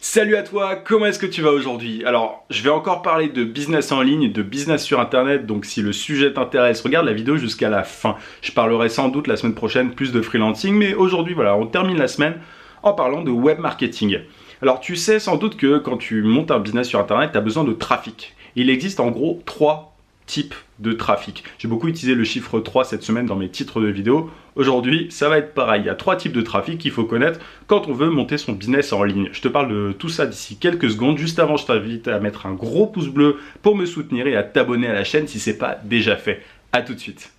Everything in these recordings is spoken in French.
Salut à toi, comment est-ce que tu vas aujourd'hui? Alors, je vais encore parler de business en ligne, de business sur internet, donc si le sujet t'intéresse, regarde la vidéo jusqu'à la fin. Je parlerai sans doute la semaine prochaine plus de freelancing, mais aujourd'hui, voilà, on termine la semaine en parlant de web marketing. Alors, tu sais sans doute que quand tu montes un business sur internet, tu as besoin de trafic. Il existe en gros 3 types de trafic. J'ai beaucoup utilisé le chiffre 3 cette semaine dans mes titres de vidéos. Aujourd'hui, ça va être pareil. Il y a 3 types de trafic qu'il faut connaître quand on veut monter son business en ligne. Je te parle de tout ça d'ici quelques secondes. Juste avant, je t'invite à mettre un gros pouce bleu pour me soutenir et à t'abonner à la chaîne si ce n'est pas déjà fait. A tout de suite.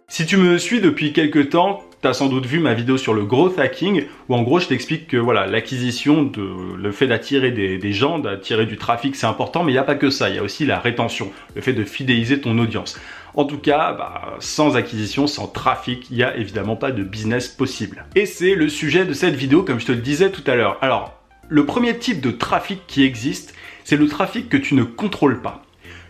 Si tu me suis depuis quelques temps, tu as sans doute vu ma vidéo sur le growth hacking où en gros je t'explique que voilà, l'acquisition, le fait d'attirer des gens, d'attirer du trafic, c'est important, mais il n'y a pas que ça, il y a aussi la rétention, le fait de fidéliser ton audience. En tout cas, sans acquisition, sans trafic, il n'y a évidemment pas de business possible. Et c'est le sujet de cette vidéo comme je te le disais tout à l'heure. Alors, le premier type de trafic qui existe, c'est le trafic que tu ne contrôles pas.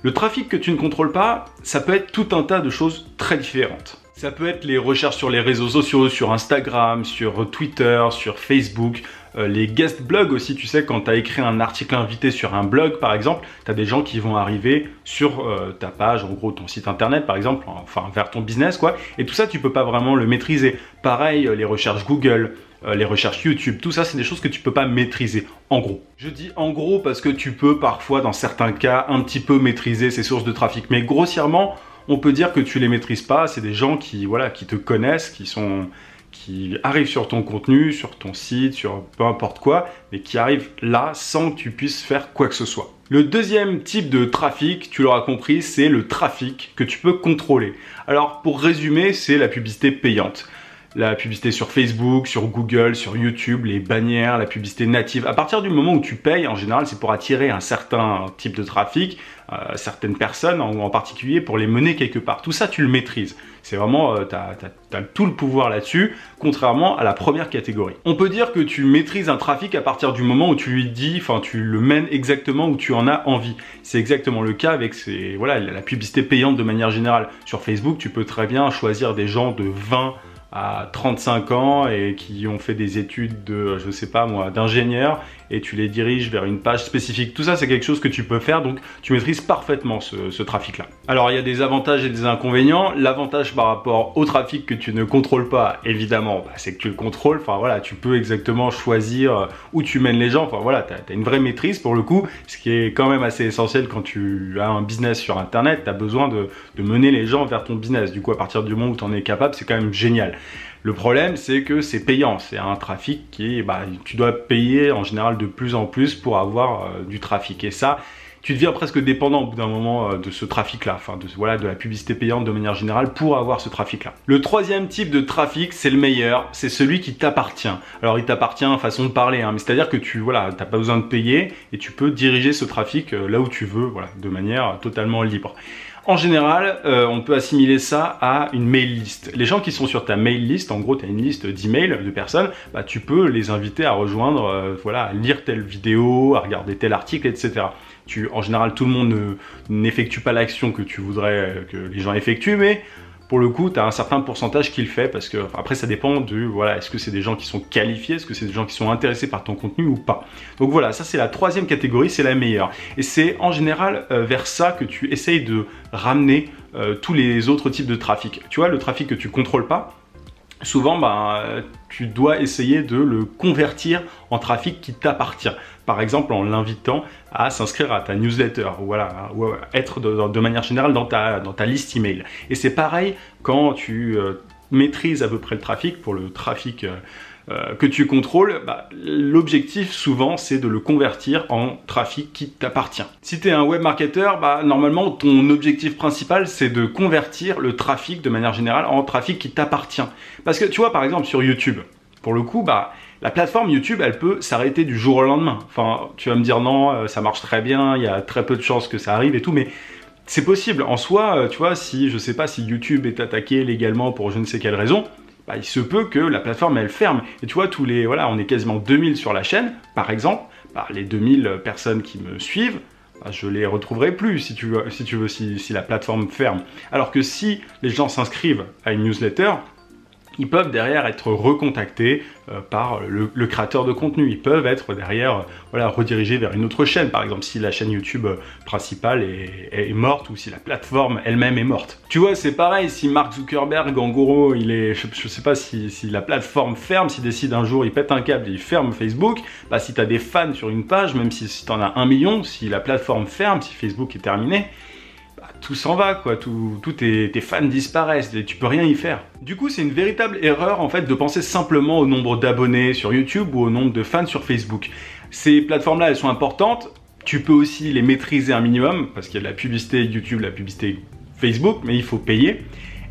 Le trafic que tu ne contrôles pas, ça peut être tout un tas de choses très différentes. Ça peut être les recherches sur les réseaux sociaux, sur Instagram, sur Twitter, sur Facebook, les guest blogs aussi, tu sais, quand tu as écrit un article invité sur un blog par exemple, tu as des gens qui vont arriver sur ta page, en gros ton site internet par exemple, enfin vers ton business quoi, et tout ça tu peux pas vraiment le maîtriser. Pareil, les recherches Google, les recherches YouTube, tout ça c'est des choses que tu peux pas maîtriser, en gros. Je dis en gros parce que tu peux parfois dans certains cas un petit peu maîtriser ces sources de trafic, mais grossièrement on peut dire que tu les maîtrises pas, c'est des gens qui te connaissent, qui arrivent sur ton contenu, sur ton site, sur peu importe quoi, mais qui arrivent là sans que tu puisses faire quoi que ce soit. Le deuxième type de trafic, tu l'auras compris, c'est le trafic que tu peux contrôler. Alors pour résumer, c'est la publicité payante. La publicité sur Facebook, sur Google, sur YouTube, les bannières, la publicité native. À partir du moment où tu payes, en général, c'est pour attirer un certain type de trafic, certaines personnes en particulier, pour les mener quelque part. Tout ça, tu le maîtrises. C'est vraiment, tu as tout le pouvoir là-dessus, contrairement à la première catégorie. On peut dire que tu maîtrises un trafic à partir du moment où tu lui dis, enfin, tu le mènes exactement où tu en as envie. C'est exactement le cas avec la publicité payante de manière générale. Sur Facebook, tu peux très bien choisir des gens de 20 à 35 ans et qui ont fait des études de, je sais pas moi, d'ingénieur et tu les diriges vers une page spécifique. Tout ça, c'est quelque chose que tu peux faire, donc tu maîtrises parfaitement ce trafic-là. Alors, il y a des avantages et des inconvénients. L'avantage par rapport au trafic que tu ne contrôles pas, évidemment, c'est que tu le contrôles. Enfin, voilà, tu peux exactement choisir où tu mènes les gens. Enfin, voilà, tu as une vraie maîtrise pour le coup, ce qui est quand même assez essentiel quand tu as un business sur Internet. Tu as besoin de mener les gens vers ton business. Du coup, à partir du moment où tu en es capable, c'est quand même génial. Le problème, c'est que c'est payant. C'est un trafic qui, tu dois payer en général de plus en plus pour avoir du trafic. Et ça, tu deviens presque dépendant au bout d'un moment de ce trafic-là, enfin de la publicité payante de manière générale pour avoir ce trafic-là. Le troisième type de trafic, c'est le meilleur, c'est celui qui t'appartient. Alors il t'appartient façon de parler, mais c'est-à-dire que tu n'as pas besoin de payer et tu peux diriger ce trafic là où tu veux, de manière totalement libre. En général, on peut assimiler ça à une mail list. Les gens qui sont sur ta mail list, en gros, tu as une liste d'emails de personnes, tu peux les inviter à rejoindre, à lire telle vidéo, à regarder tel article, etc. En général, tout le monde n'effectue pas l'action que tu voudrais que les gens effectuent, mais pour le coup, tu as un certain pourcentage qui le fait parce que après ça dépend de est-ce que c'est des gens qui sont qualifiés, est-ce que c'est des gens qui sont intéressés par ton contenu ou pas. Donc voilà, ça c'est la troisième catégorie, c'est la meilleure. Et c'est en général vers ça que tu essayes de ramener tous les autres types de trafic. Tu vois, le trafic que tu contrôles pas, souvent, tu dois essayer de le convertir en trafic qui t'appartient. Par exemple, en l'invitant à s'inscrire à ta newsletter, ou être de manière générale dans ta liste email. Et c'est pareil quand tu maîtrises à peu près le trafic, pour le trafic que tu contrôles, l'objectif souvent c'est de le convertir en trafic qui t'appartient. Si tu es un web marketeur, normalement ton objectif principal c'est de convertir le trafic de manière générale en trafic qui t'appartient. Parce que tu vois par exemple sur YouTube, pour le coup, la plateforme YouTube, elle peut s'arrêter du jour au lendemain. Enfin, tu vas me dire non, ça marche très bien, il y a très peu de chances que ça arrive et tout, mais c'est possible. En soi, tu vois, si YouTube est attaqué légalement pour je ne sais quelle raison, il se peut que la plateforme elle ferme. Et tu vois, on est quasiment 2000 sur la chaîne, par exemple, les 2000 personnes qui me suivent, bah, je les retrouverai plus si tu veux, si la plateforme ferme. Alors que si les gens s'inscrivent à une newsletter, ils peuvent derrière être recontactés par le créateur de contenu. Ils peuvent être derrière voilà, redirigés vers une autre chaîne, par exemple si la chaîne YouTube principale est morte ou si la plateforme elle-même est morte. Tu vois, c'est pareil, si Mark Zuckerberg, en gros, je sais pas si la plateforme ferme, s'il décide un jour, il pète un câble et il ferme Facebook, bah, si tu as des fans sur une page, même si tu en as 1 million, si la plateforme ferme, si Facebook est terminé, tout s'en va, quoi, tous tes fans disparaissent, et tu peux rien y faire. Du coup, c'est une véritable erreur, en fait, de penser simplement au nombre d'abonnés sur YouTube ou au nombre de fans sur Facebook. Ces plateformes-là, elles sont importantes, tu peux aussi les maîtriser un minimum, parce qu'il y a de la publicité YouTube, la publicité Facebook, mais il faut payer.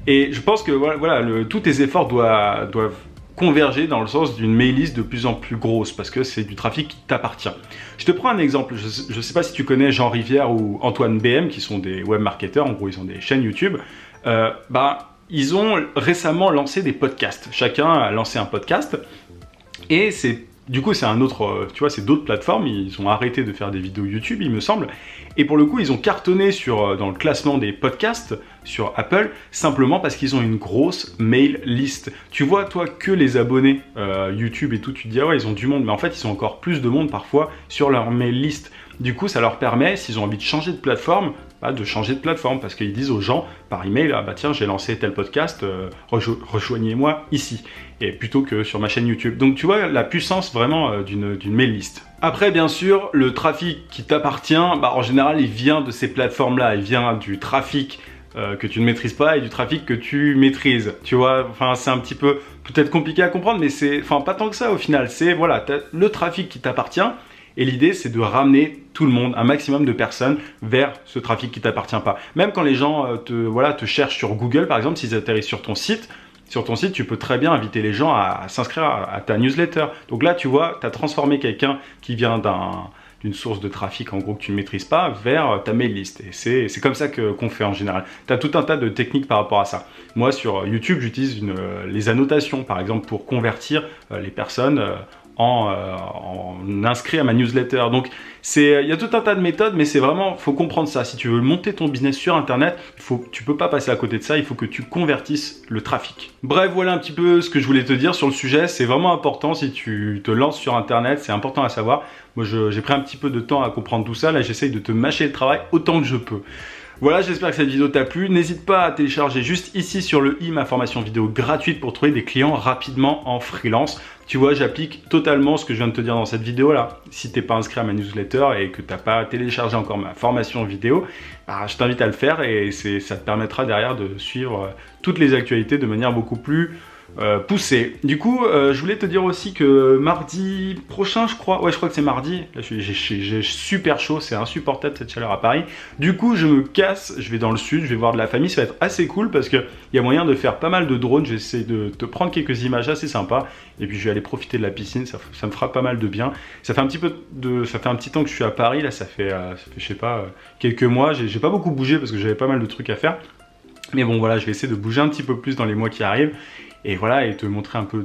Et je pense que voilà, tous tes efforts doivent converger dans le sens d'une mail list de plus en plus grosse parce que c'est du trafic qui t'appartient. Je te prends un exemple, je ne sais pas si tu connais Jean Rivière ou Antoine BM qui sont des webmarketeurs, en gros ils ont des chaînes YouTube, ils ont récemment lancé des podcasts, chacun a lancé un podcast et du coup, c'est un autre, tu vois, c'est d'autres plateformes, ils ont arrêté de faire des vidéos YouTube, il me semble, et pour le coup, ils ont cartonné dans le classement des podcasts sur Apple, simplement parce qu'ils ont une grosse mail list. Tu vois, toi, que les abonnés YouTube et tout, tu te dis, ah ouais, ils ont du monde, mais en fait, ils ont encore plus de monde parfois sur leur mail list. Du coup, ça leur permet, s'ils ont envie de changer de plateforme, de changer de plateforme, parce qu'ils disent aux gens par email, ah bah tiens, j'ai lancé tel podcast, rejoignez-moi ici, et plutôt que sur ma chaîne YouTube. Donc tu vois la puissance vraiment d'une mail list. Après, bien sûr, le trafic qui t'appartient, en général, il vient de ces plateformes-là, il vient du trafic que tu ne maîtrises pas et du trafic que tu maîtrises. Tu vois, enfin, c'est un petit peu peut-être compliqué à comprendre, mais c'est, enfin, pas tant que ça au final. C'est, voilà, t'as le trafic qui t'appartient. Et l'idée, c'est de ramener tout le monde, un maximum de personnes, vers ce trafic qui ne t'appartient pas. Même quand les gens te cherchent sur Google, par exemple, s'ils atterrissent sur ton site, tu peux très bien inviter les gens à s'inscrire à ta newsletter. Donc là, tu vois, tu as transformé quelqu'un qui vient d'une source de trafic, en gros, que tu ne maîtrises pas, vers ta mail list. Et c'est comme ça qu'on fait en général. Tu as tout un tas de techniques par rapport à ça. Moi, sur YouTube, j'utilise les annotations, par exemple, pour convertir les personnes en inscrit à ma newsletter. Donc il y a tout un tas de méthodes, mais c'est vraiment, faut comprendre ça. Si tu veux monter ton business sur internet, tu peux pas passer à côté de ça, il faut que tu convertisses le trafic. Bref, voilà un petit peu ce que je voulais te dire sur le sujet. C'est vraiment important si tu te lances sur internet, c'est important à savoir. Moi j'ai pris un petit peu de temps à comprendre tout ça, là j'essaye de te mâcher le travail autant que je peux. Voilà, j'espère que cette vidéo t'a plu. N'hésite pas à télécharger juste ici sur le i ma formation vidéo gratuite pour trouver des clients rapidement en freelance. Tu vois, j'applique totalement ce que je viens de te dire dans cette vidéo là. Si t'es pas inscrit à ma newsletter et que t'as pas téléchargé encore ma formation vidéo, je t'invite à le faire et ça te permettra derrière de suivre toutes les actualités de manière beaucoup plus poussée. Du coup, je voulais te dire aussi que mardi prochain, je crois que c'est mardi. Là, j'ai super chaud, c'est insupportable cette chaleur à Paris. Du coup, je me casse, je vais dans le sud, je vais voir de la famille. Ça va être assez cool parce qu'il y a moyen de faire pas mal de drones. Je vais essayer de te prendre quelques images assez sympas. Et puis, je vais aller profiter de la piscine. Ça me fera pas mal de bien. Ça fait un petit temps que je suis à Paris. Là, ça fait je sais pas, quelques mois. J'ai pas beaucoup bougé parce que j'avais pas mal de trucs à faire. Mais bon, voilà, je vais essayer de bouger un petit peu plus dans les mois qui arrivent. Et voilà, et te montrer un peu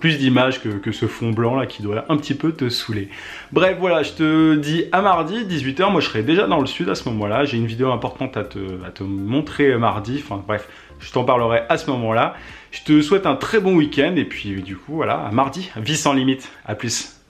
plus d'images que ce fond blanc là qui doit un petit peu te saouler. Bref, voilà, je te dis à mardi, 18 h. Moi, je serai déjà dans le sud à ce moment-là. J'ai une vidéo importante à te montrer mardi. Enfin, bref, je t'en parlerai à ce moment-là. Je te souhaite un très bon week-end. Et puis, du coup, voilà, à mardi. Vie sans limite. À plus.